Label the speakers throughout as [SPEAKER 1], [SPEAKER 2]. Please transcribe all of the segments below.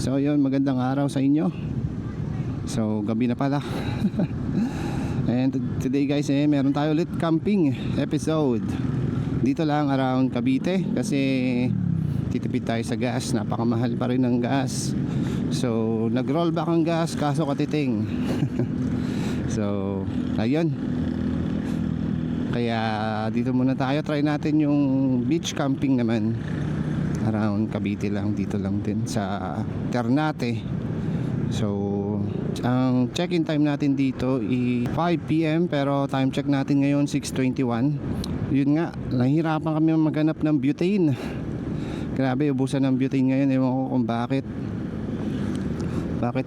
[SPEAKER 1] So yun, magandang araw sa inyo. So gabi na pala. And today guys, meron tayo ulit camping episode. Dito lang around Cavite kasi titipid tayo sa gas. Napakamahal pa rin ng gas. So nag-roll back ang gas kaso katiting. So ayun, kaya dito muna tayo. Try natin yung beach camping naman around Cavite lang, dito lang din sa Ternate. So ang check-in time natin dito i 5 PM pero time check natin ngayon 6:21. Yun nga, nahihirapan kami maghanap ng butane. Grabe, ubusan ng butane ngayon. Ewan ko kung bakit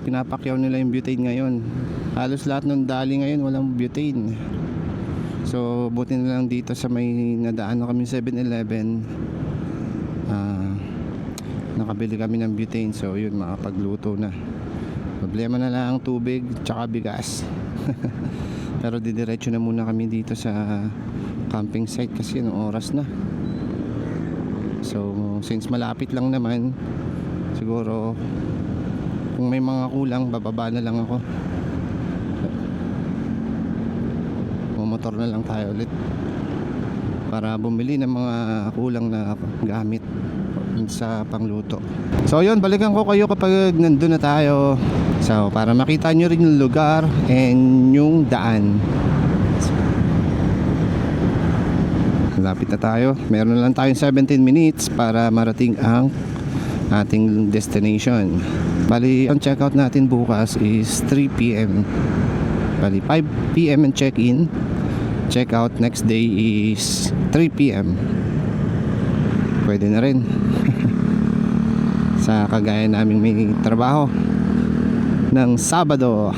[SPEAKER 1] pinapakyaw nila yung butane ngayon. Halos lahat ng dali ngayon walang butane. So buti na lang dito sa may nadaan na kami 7-Eleven, nakabili kami ng butane. So yun, makapagluto na. Problema na lang ang tubig tsaka bigas. Pero didiretso na muna kami dito sa camping site kasi anong oras na. So since malapit lang naman, siguro kung may mga kulang bababa na lang ako. Motor na lang tayo ulit para bumili ng mga kulang na gamit sa pangluto. So yun, balikan ko kayo kapag nandun na tayo. So para makita nyo rin yung lugar and yung daan. Lapit na tayo. Meron na lang tayong 17 minutes para marating ang ating destination. Bali, ang checkout natin bukas is 3 PM. Bali, 5 PM ang check-in. Checkout next day is 3 PM. Pwede na rin. Sa kagaya naming may trabaho ng Sabado.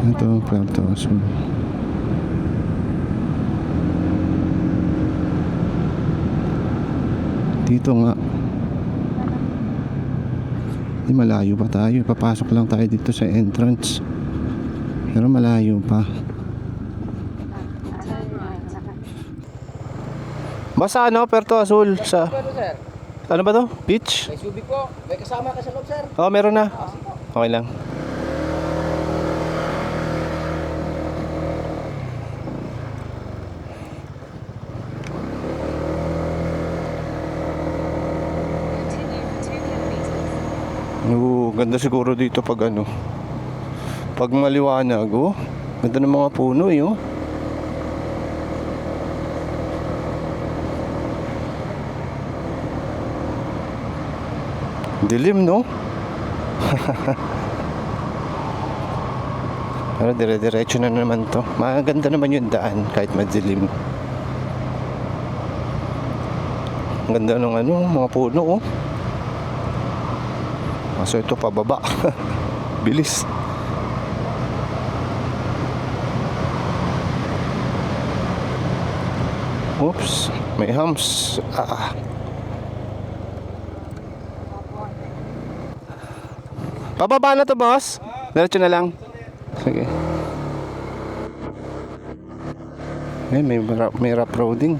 [SPEAKER 1] Ito, Puerto Azul. Dito nga. Di malayo pa tayo. Papasok lang tayo dito sa entrance. Pero malayo pa. Basta ano, Puerto Azul sa... Ano ba to? Beach?
[SPEAKER 2] May subi po. May kasama ka sa loob, sir.
[SPEAKER 1] Oo, meron na. Okay lang. Ganda siguro dito pag ano, pag maliwanag. Oh, ganda ng mga puno eh, oh. Dilim, no? Pero dire-diretso na naman to. Maganda naman yung daan kahit madilim. Ang ganda ng ano, mga puno, oh. So ito pababa. Bilis. Oops, may humps. Pababa na to, boss. Diretso na lang. Sige. May rough roading.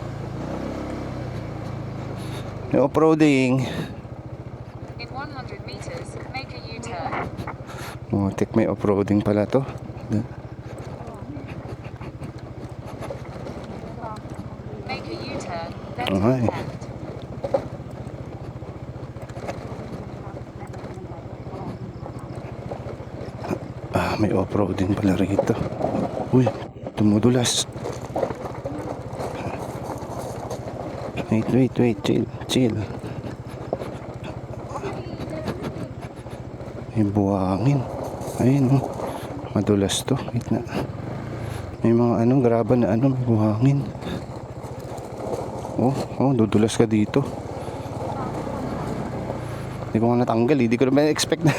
[SPEAKER 1] May off-roading.
[SPEAKER 3] In 100 meters, make a U-turn.
[SPEAKER 1] Tik may off-roading pala to.
[SPEAKER 3] Make a U-turn, then
[SPEAKER 1] Okay.
[SPEAKER 3] turn left.
[SPEAKER 1] May off-roading pala rito. Uy, tumudulas. Wait, chill. May buhangin. Ayun, oh. Madulas to. Wait na. May mga ano, graba na ano, may buhangin. Oh, dudulas ka dito. Hindi ko nga natanggal, hindi ko na expect na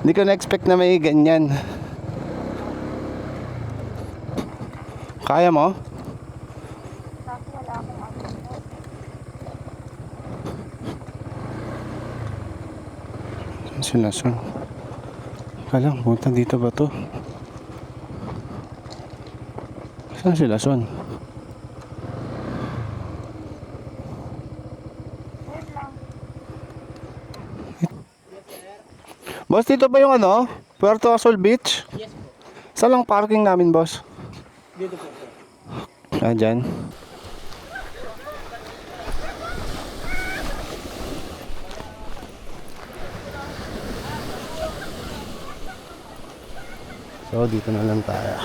[SPEAKER 1] hindi ko na-expect na may ganyan. Kaya mo? Saan sila, son? Kalang, punta dito ba to? Saan sila, son? Boss, dito ba yung ano? Puerto Azul Beach?
[SPEAKER 2] Yes po.
[SPEAKER 1] Saan lang parking namin, boss?
[SPEAKER 2] Dito po, sir.
[SPEAKER 1] Ah, dyan. So, dito na lang tayo.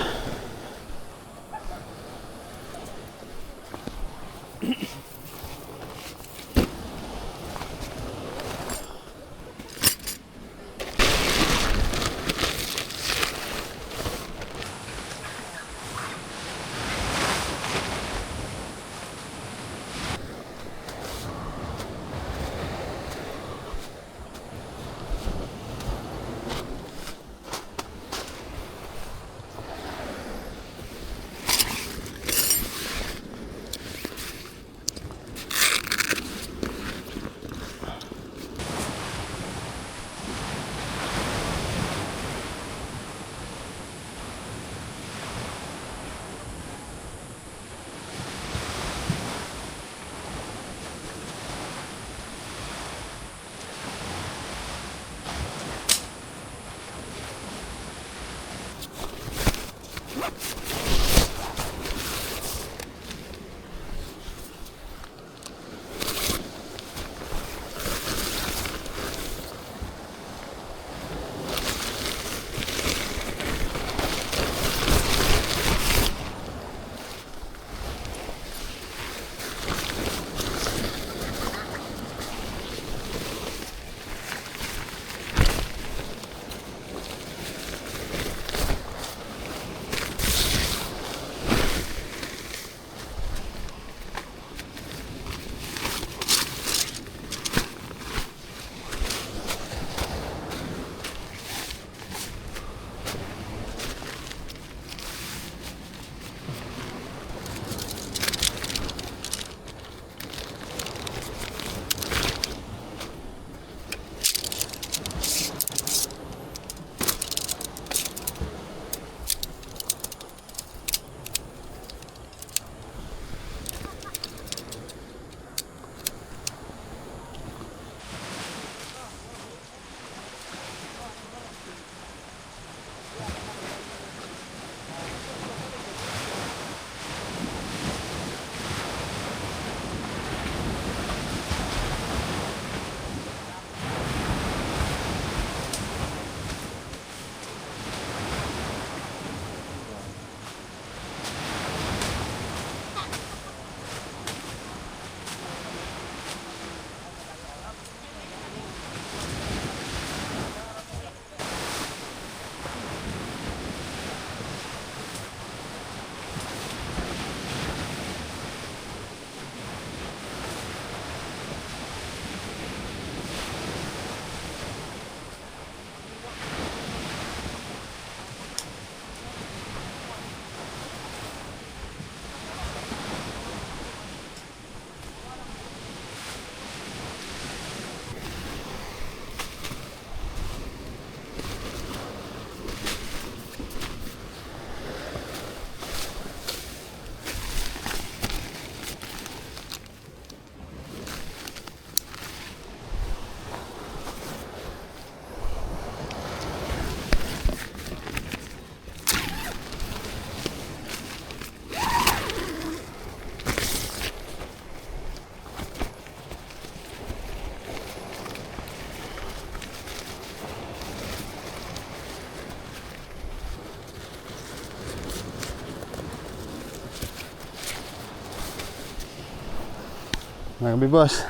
[SPEAKER 1] Magabi, boss.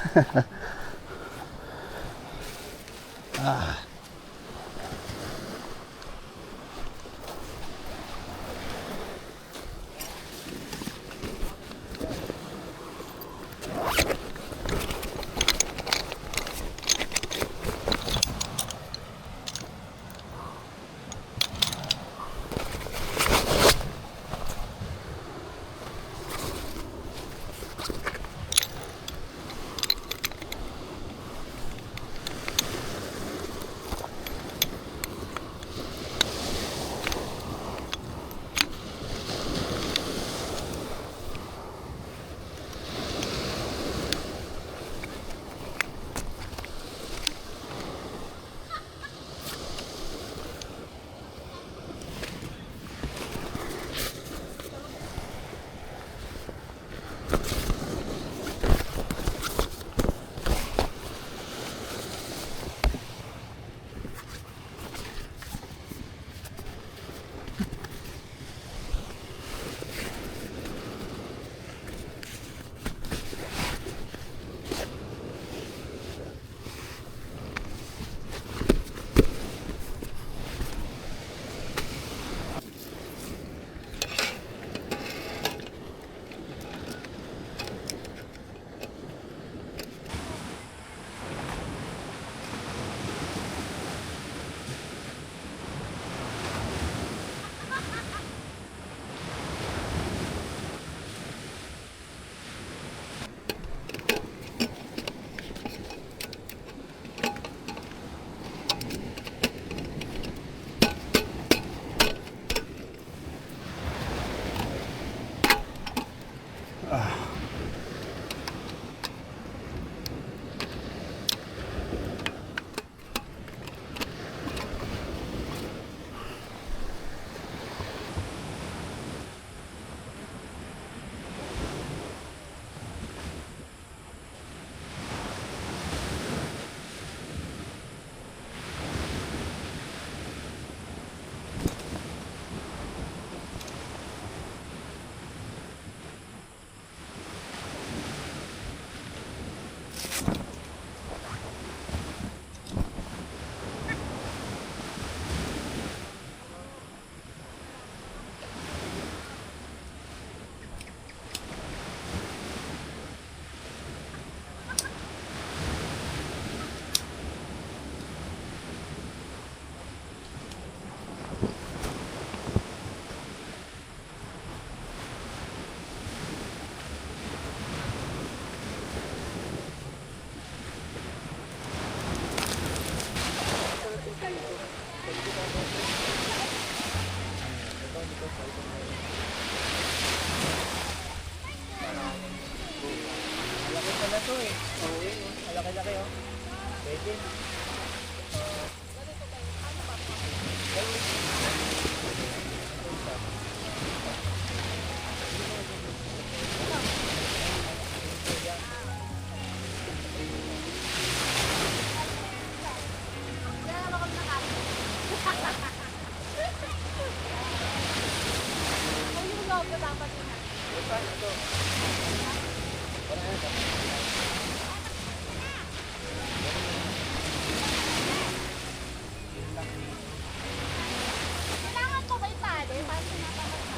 [SPEAKER 4] Kailangan ko ba itali? Paano sinapamag na?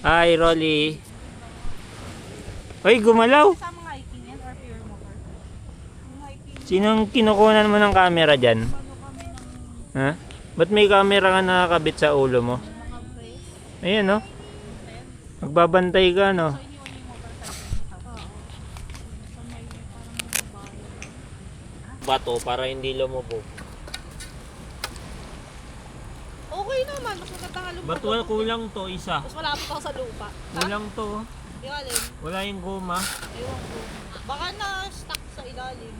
[SPEAKER 5] Hi, Rolly. Uy, gumalaw.
[SPEAKER 4] Sa mga hiking yan or pure motor? Mga hiking.
[SPEAKER 5] Sinong kinukunan mo ng camera dyan? Ha? Ba't may camera ka nakakabit sa ulo mo?
[SPEAKER 4] Mga brace.
[SPEAKER 5] Ayan, no? Magbabantay ka, no? Bato para hindi lumubog.
[SPEAKER 4] Okay naman, mas maganda nga lupa.
[SPEAKER 5] Ba't wala kulang to, isa?
[SPEAKER 4] Mas malapit ako sa lupa.
[SPEAKER 5] Kulang to.
[SPEAKER 4] Yung alin?
[SPEAKER 5] Wala yung goma.
[SPEAKER 4] Ewan ko. Baka na-stuck sa ilalim.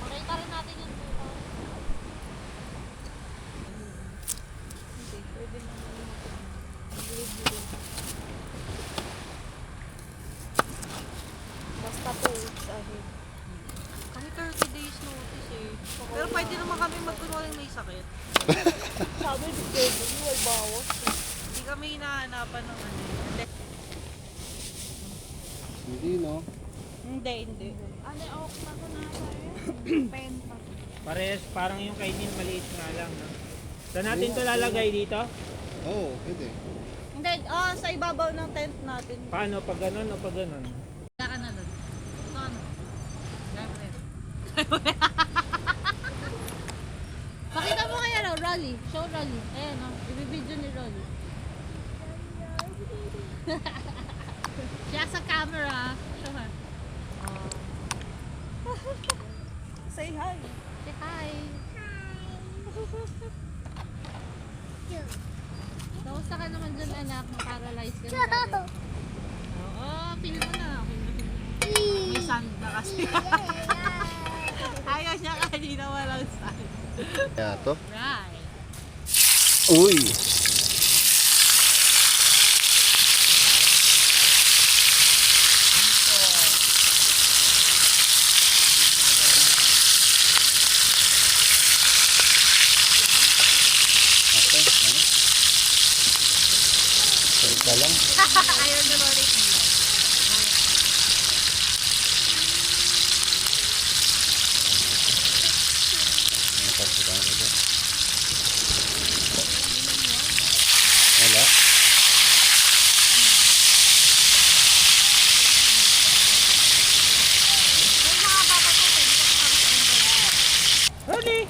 [SPEAKER 4] Makita rin natin yung lupa. Hindi, pwede naman yung mag-live. Basta 2 weeks ahead.
[SPEAKER 6] Kami 30 days notice eh. Pero pwede naman kami magkunwaring may sakit.
[SPEAKER 4] Sabi ni Kevin, may bawas.
[SPEAKER 6] Hindi kami hinahanapan ng ano.
[SPEAKER 1] Hindi, no?
[SPEAKER 4] Hindi, hindi.
[SPEAKER 6] Ano, ok na ko na pen pa.
[SPEAKER 5] Parehas, parang yung kainin maliit nga lang, no? Saan natin to lalagay dito?
[SPEAKER 1] Oo, pwede.
[SPEAKER 4] Hindi, sa ibabaw ng tent natin.
[SPEAKER 5] Paano? Pag ganun o pag ganun?
[SPEAKER 6] Wala ka na doon. Ito ano? Gayam.
[SPEAKER 4] Pakita mo kaya raw, Rolly. Show Rolly. Ayan, ibibidyo ni Rolly. Siya sa camera. Show her.
[SPEAKER 6] Say hi.
[SPEAKER 4] Say hi. Kamusta ka naman dyan, anak? Paralyzed ka na dati.
[SPEAKER 6] Oo, feel mo na. May sand na kasi. Ayaw niya kanina walang sand.
[SPEAKER 1] Kaya to.
[SPEAKER 6] Right.
[SPEAKER 1] Uy! Isa lang.
[SPEAKER 6] Ayaw niya Rolly.
[SPEAKER 1] Wala.
[SPEAKER 6] May mga bata ko, pwede ko kami sa internet.
[SPEAKER 5] Rolly!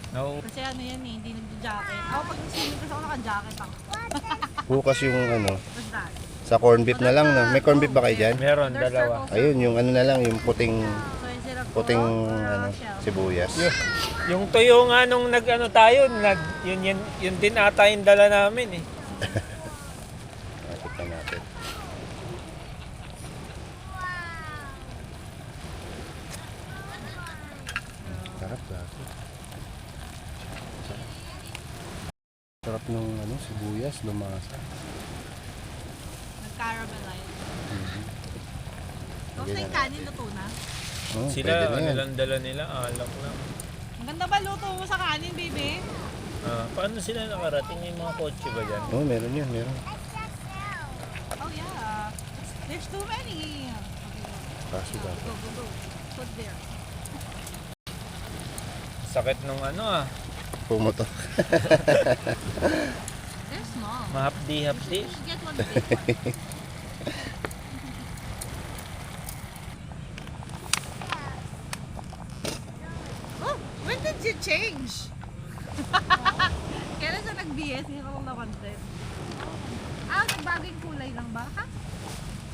[SPEAKER 5] No.
[SPEAKER 6] Kasi ano yan eh, hindi nagja-jacket. Ako pag nag-swimming kasi ako naka-jacket ako.
[SPEAKER 1] Bukas yung ano,
[SPEAKER 6] Basta.
[SPEAKER 1] sa corn beef na lang. No? May corn beef ba kayo dyan?
[SPEAKER 5] Meron, dalawa.
[SPEAKER 1] Ayun, yung ano na lang, yung puting
[SPEAKER 6] So yung sirap ko,
[SPEAKER 1] puting
[SPEAKER 6] or
[SPEAKER 1] ano,
[SPEAKER 6] shell.
[SPEAKER 1] sibuyas.
[SPEAKER 5] Yung tuyo nga nung nag-ano tayo, yun din ata yung dala namin eh.
[SPEAKER 1] Tignan natin. Sarap lagi. Sarap nung ano, sibuyas, lumasa.
[SPEAKER 6] Nag-caramelize.
[SPEAKER 1] Mhm.
[SPEAKER 6] Kamusta yung kanin luto na?
[SPEAKER 1] Oh,
[SPEAKER 5] Sila,
[SPEAKER 1] pwede na
[SPEAKER 5] ano
[SPEAKER 1] yan.
[SPEAKER 5] lang dala nila, alak lang.
[SPEAKER 6] Ang ganda ba luto mo sa kanin, baby?
[SPEAKER 5] Paano sila nakarating? May mga kotse ba dyan?
[SPEAKER 1] Oh, meron yun, meron.
[SPEAKER 6] Oh yeah. There's too many. Okay,
[SPEAKER 1] Kaso ba?
[SPEAKER 6] go, go, go. there.
[SPEAKER 5] Sakit nung ano
[SPEAKER 1] Pumoto.
[SPEAKER 4] They're small.
[SPEAKER 5] mahapdi-hapdi.
[SPEAKER 4] You should get one big one.
[SPEAKER 6] Oh, when did you change? Kailan siya nag-BS? Hindi ko napansin. Nagbago yung kulay lang ba? Ha?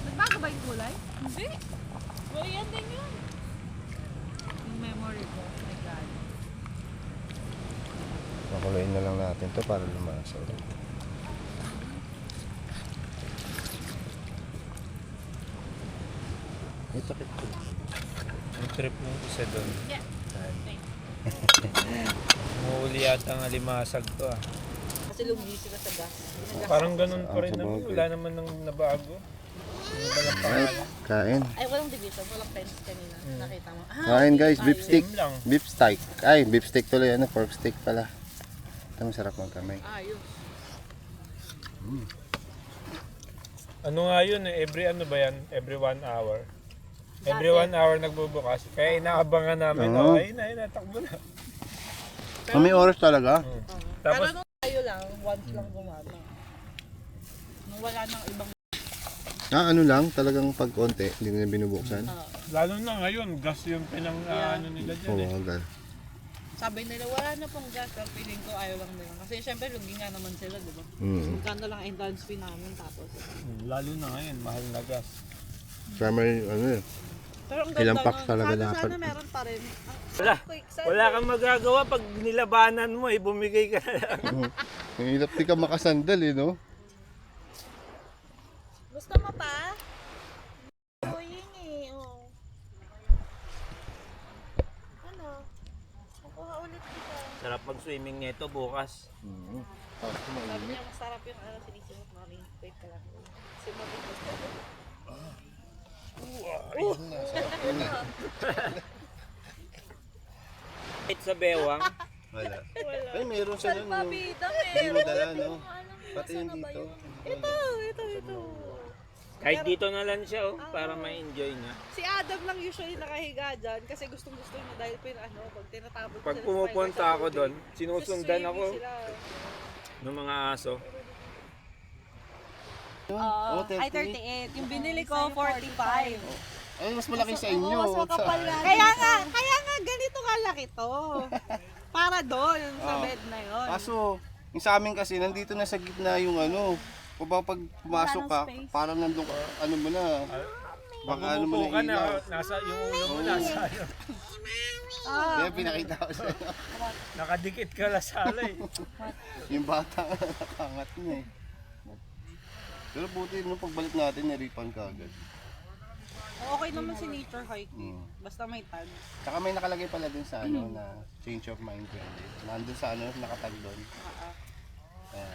[SPEAKER 6] Nagbago ba yung kulay? Hindi. Well, yan din yun. Yung memory ko. Oh my God.
[SPEAKER 1] Pakuluin na lang natin to para lumasa ulit. May takip ko.
[SPEAKER 5] Ang trip nung isa doon.
[SPEAKER 6] Yeah.
[SPEAKER 5] Umuuli yata ang alimasag to
[SPEAKER 6] Kasi lugi sila sa gas.
[SPEAKER 5] Parang ganun pa rin
[SPEAKER 1] Sa
[SPEAKER 5] naman.
[SPEAKER 1] bagay.
[SPEAKER 5] Wala naman nang nabago. Ano ba lang pangalan?
[SPEAKER 1] Kain.
[SPEAKER 6] Ay, walang division. Walang fence kanina. Nakita mo.
[SPEAKER 1] Kain guys, beef stick.
[SPEAKER 5] Same lang.
[SPEAKER 1] Beef steak. Ay, beef steak tuloy. Ano, pork steak pala. Ito masarap ng kamay.
[SPEAKER 6] Ayos.
[SPEAKER 5] Ano nga yun every ano ba yan? Every 1 hour. Every 1 hour nagbubukas. Kaya inaabangan namin.
[SPEAKER 1] Oo.
[SPEAKER 5] Ayun na, takbo na.
[SPEAKER 1] May oras talaga.
[SPEAKER 5] Tapos,
[SPEAKER 6] Pero nung tayo lang, once lang gumana. Nung wala nang ibang
[SPEAKER 1] Ano lang, talagang pag konti, hindi na binubuksan.
[SPEAKER 5] lalo na ngayon, gas yung ano nila dyan
[SPEAKER 1] Oo,
[SPEAKER 5] eh.
[SPEAKER 1] agad.
[SPEAKER 6] sabi nila, wala na pong gas. Pero feeling ko ayaw lang nila. Kasi syempre, lugi nga naman sila, di ba? Magkano lang entrance fee namin tapos.
[SPEAKER 5] Lalo na ngayon, mahal na gas.
[SPEAKER 1] Summer, ano eh.
[SPEAKER 6] Pero ang
[SPEAKER 1] Ilang
[SPEAKER 6] ganda
[SPEAKER 1] packs
[SPEAKER 6] nun.
[SPEAKER 1] talaga
[SPEAKER 6] Sana-
[SPEAKER 1] dapat?
[SPEAKER 6] Sana meron pa rin.
[SPEAKER 5] Wala.
[SPEAKER 6] Quick, sana.
[SPEAKER 5] Wala kang magagawa pag nilabanan mo bumigay ka na lang.
[SPEAKER 1] Ang hirap di ka makasandal eh, no?
[SPEAKER 6] Gusto mo pa? Going eh. Oh. Ano? Kukuha ulit kita.
[SPEAKER 5] Sarap mag-swimming nito bukas.
[SPEAKER 6] Sabi niya, masarap yung sinisimot namin. Wait ka lang. Simot gusto ko.
[SPEAKER 5] Kahit sa bewang,
[SPEAKER 1] Wala. Ay, meron siya nun.
[SPEAKER 6] Pabida,
[SPEAKER 1] Hindi mo dala, no? Pati yung dito.
[SPEAKER 6] Ito.
[SPEAKER 5] kahit dito na lang siya para ma-enjoy niya.
[SPEAKER 6] Si Adam lang usually nakahiga dyan kasi gustong-gusto niya dahil pag tinatapon
[SPEAKER 5] Pag
[SPEAKER 6] sila sa
[SPEAKER 5] pumupunta
[SPEAKER 6] fiber
[SPEAKER 5] ako
[SPEAKER 6] sa
[SPEAKER 5] doon,
[SPEAKER 6] tubig.
[SPEAKER 5] sinusundan
[SPEAKER 6] Kasi
[SPEAKER 5] ako
[SPEAKER 6] swimming sila.
[SPEAKER 5] ng mga aso.
[SPEAKER 1] Oh,
[SPEAKER 6] Ay, 38. Yung binili ko, 45.
[SPEAKER 1] Ay, mas malaki sa inyo.
[SPEAKER 6] Kaya nga, ganito kalaki to. Para doon, sa bed na yon.
[SPEAKER 1] Kaso, yung sa amin kasi, nandito na sa gitna yung ano. Kung ba pag pumasok ka, parang nandun ka, ano mo na. Baka ano mo
[SPEAKER 5] Umupo ka
[SPEAKER 1] na
[SPEAKER 5] na,
[SPEAKER 1] ilaw.
[SPEAKER 5] nasa yung ulo mo nasa
[SPEAKER 1] Kaya pinakita ko sa'yo.
[SPEAKER 5] nakadikit ka la sa alay.
[SPEAKER 1] Yung bata, nakakangat niya eh. Pero buti nung pagbalik natin, naripan ka agad.
[SPEAKER 6] Okay naman si nature hike. Basta may tag.
[SPEAKER 1] Tsaka may nakalagay pala dun sa ano na change of mind pwede. Nandun sa ano, nakatag doon. Kaya,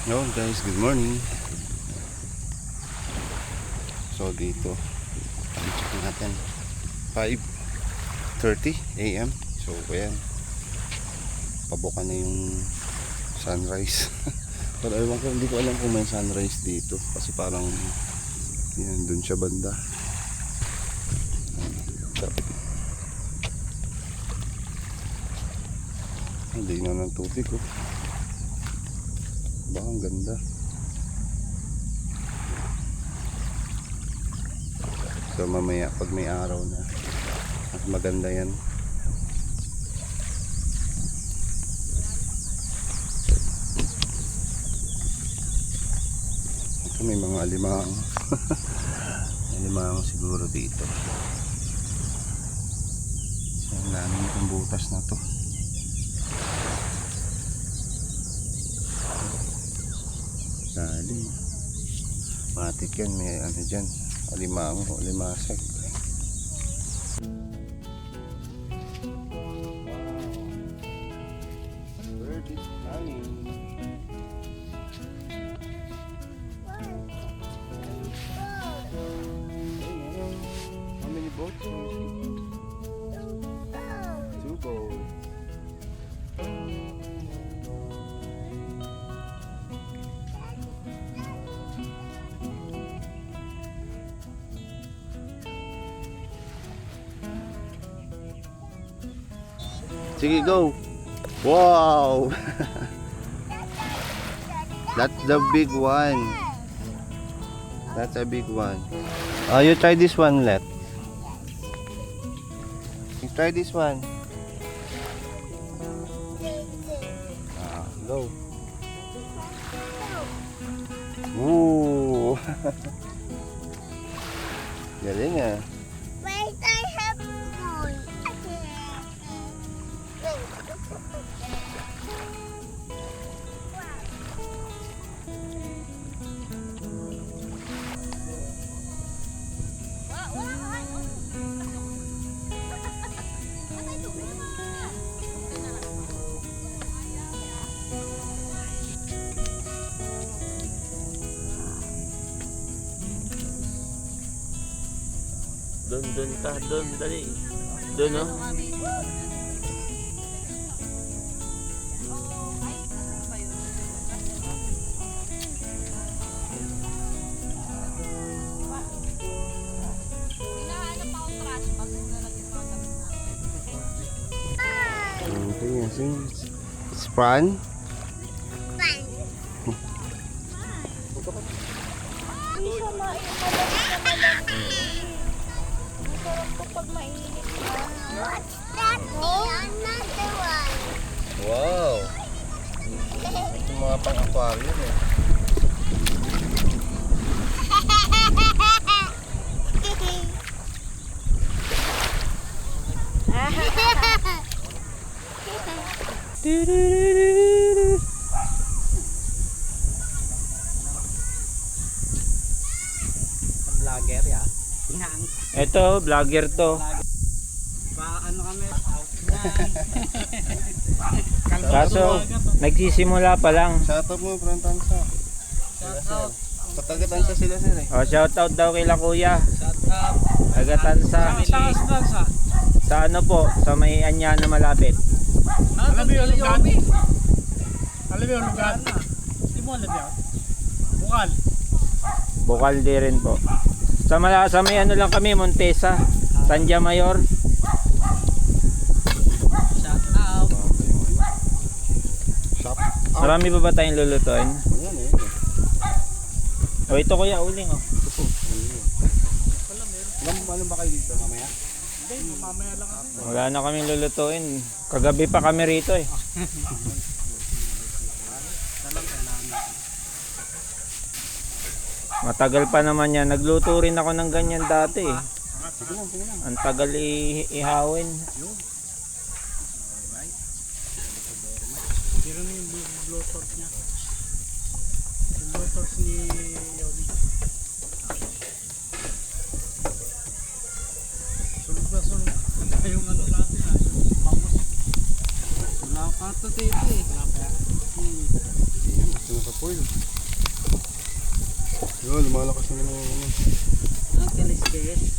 [SPEAKER 1] Yo guys, good morning. So dito, check natin 5:30 AM. So ayan, pabuka na yung sunrise. Pero ewan ko, hindi ko alam kung may sunrise dito kasi parang yan, dun siya banda. Hindi na ng tubig ko. Baka ang ganda. So mamaya pag may araw na, mas maganda yan. Ito may mga alimang. Alimang siguro dito. So ang dami itong butas na to. Dali. Matik yan, may ano dyan. Alimango, alimasag. Bird. boat is flying. How many boats can you see? Two boats. Sige, go. Wow. That's the big one. That's a big one. You try this one, Let. You try this one. Go. Ooh. Galing ah.
[SPEAKER 7] Wait, I have one.
[SPEAKER 8] Doon ka, doon, dali. Doon, no?
[SPEAKER 1] Okay, I think it's fun.
[SPEAKER 7] What's that? Another one.
[SPEAKER 1] Wow. Ito mga pang-aquarium eh.
[SPEAKER 2] Vlogger ya.
[SPEAKER 5] Ito, vlogger to.
[SPEAKER 2] Ano kami?
[SPEAKER 5] Kaso, nagsisimula pa lang.
[SPEAKER 1] Shoutout mo, Fran Tansa. Taga-Tansa sila sir eh.
[SPEAKER 5] Shoutout daw kay la kuya.
[SPEAKER 2] Shoutout.
[SPEAKER 5] Taga-Tansa. Sa ano po, sa may anya na malapit.
[SPEAKER 2] Alam mo yung lugar? Alam mo yung lugar? Hindi mo alam yan? Bukal.
[SPEAKER 5] Bukal di rin po. Sa may ano lang kami, Montesa. Tanja Mayor.
[SPEAKER 2] Shoutout.
[SPEAKER 1] Shop.
[SPEAKER 5] Marami pa ba tayong lulutuin?
[SPEAKER 1] Ayan eh.
[SPEAKER 5] O ito kuya, uling oh.
[SPEAKER 1] Alam ba kayo dito mamaya?
[SPEAKER 2] Hindi, mamaya lang ako.
[SPEAKER 5] Wala na kaming lulutuin. Kagabi pa kami rito eh. Matagal pa naman yan. Nagluto rin ako ng ganyan dati eh. Ang tagal ihawin.
[SPEAKER 2] Pero na yung blowtorch niya. Yung blowtorch ni Yobi. Sulog ba sulog? Ano yung ano natin ha? Yung mamos. Wala pa ito dito eh. Wala pa.
[SPEAKER 1] Ayan, gusto mo sa foil. Yun, lumalakas na naman yung ano.
[SPEAKER 2] Ang kalis-kalis.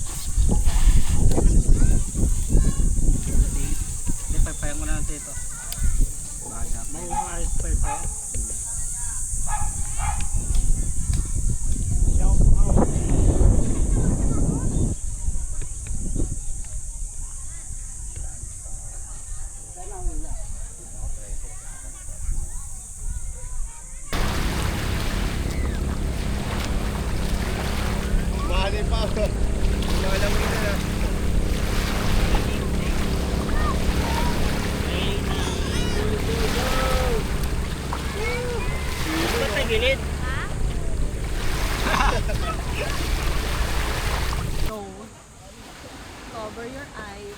[SPEAKER 2] Hindi, paypayan mo na natin ito. May ayos paypayan.
[SPEAKER 1] Mahali pa ako. Alam mo na.
[SPEAKER 6] Cover your eyes.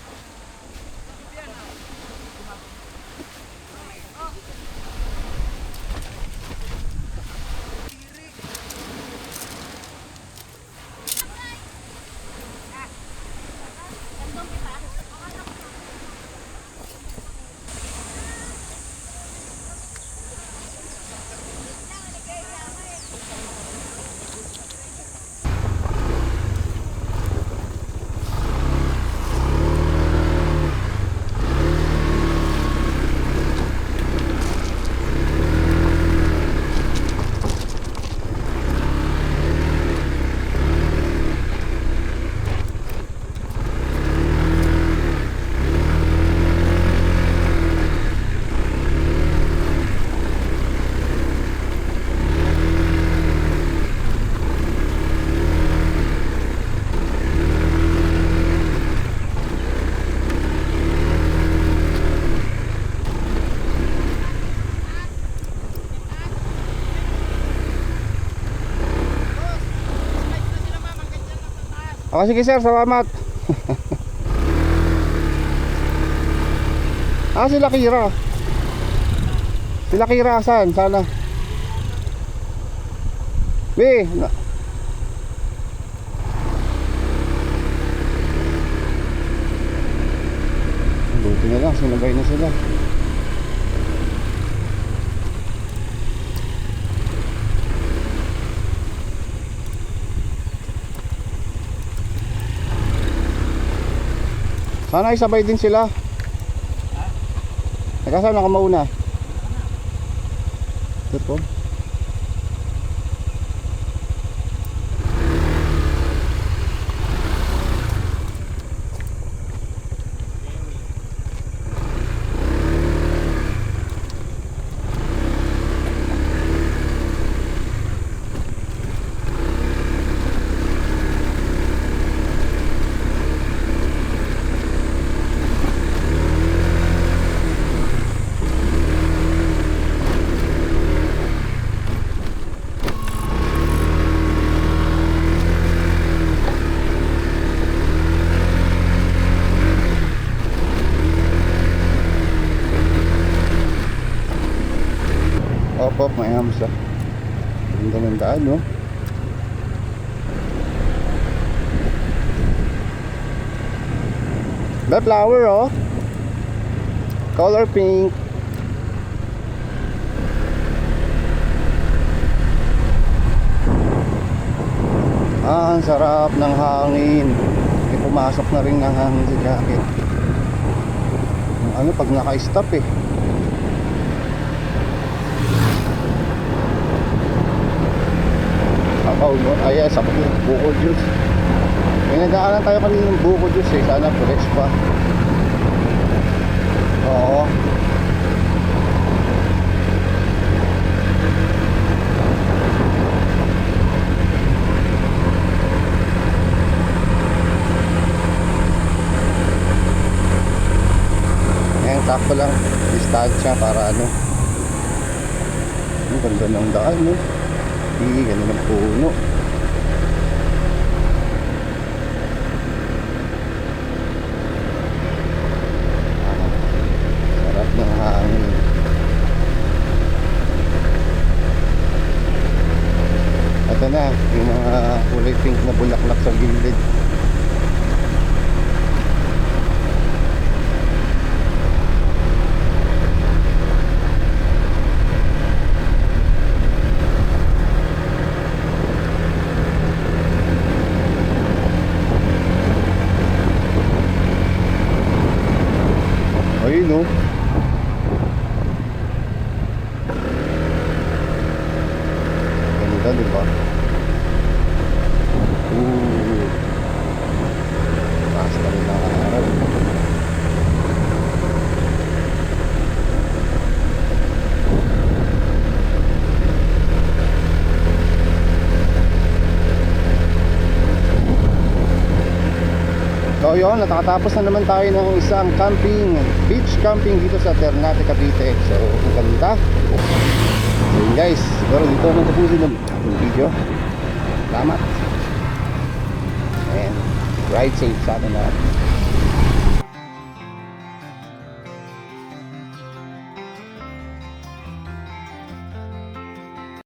[SPEAKER 1] O sige sir, salamat. Sila Kira. Sila Kira saan? Sana. Buti na lang, sinabay na sila. Sana isabay din sila. Nagkasama ka mauna. Ito po. Opo, may hamsa. Ganda ng daan, no? May flower, oh. Color pink. Ang sarap ng hangin. May pumasok na rin ng hangin sa jacket. Ano pag naka-stop eh. Ayan, sa buko juice. May nagdaanan tayo kanina ng buko juice eh. Sana fresh pa. Oo. Ayan, sakto lang. Distansya para ano. Ang ganda ng daan, no? Ganda ng puno. Sarap ng hangin. Ito na, yung mga kulay pink na bulaklak sa gilid. Ayun, no? Ganda, diba? Basta rin ang araw. So yun, nakatapos na naman tayo ng isang camping, beach camping dito sa Ternate, Cavite. So, ang ganda. So yun guys, siguro dito na tapusin ng video. Salamat. And ride safe sa atin lahat.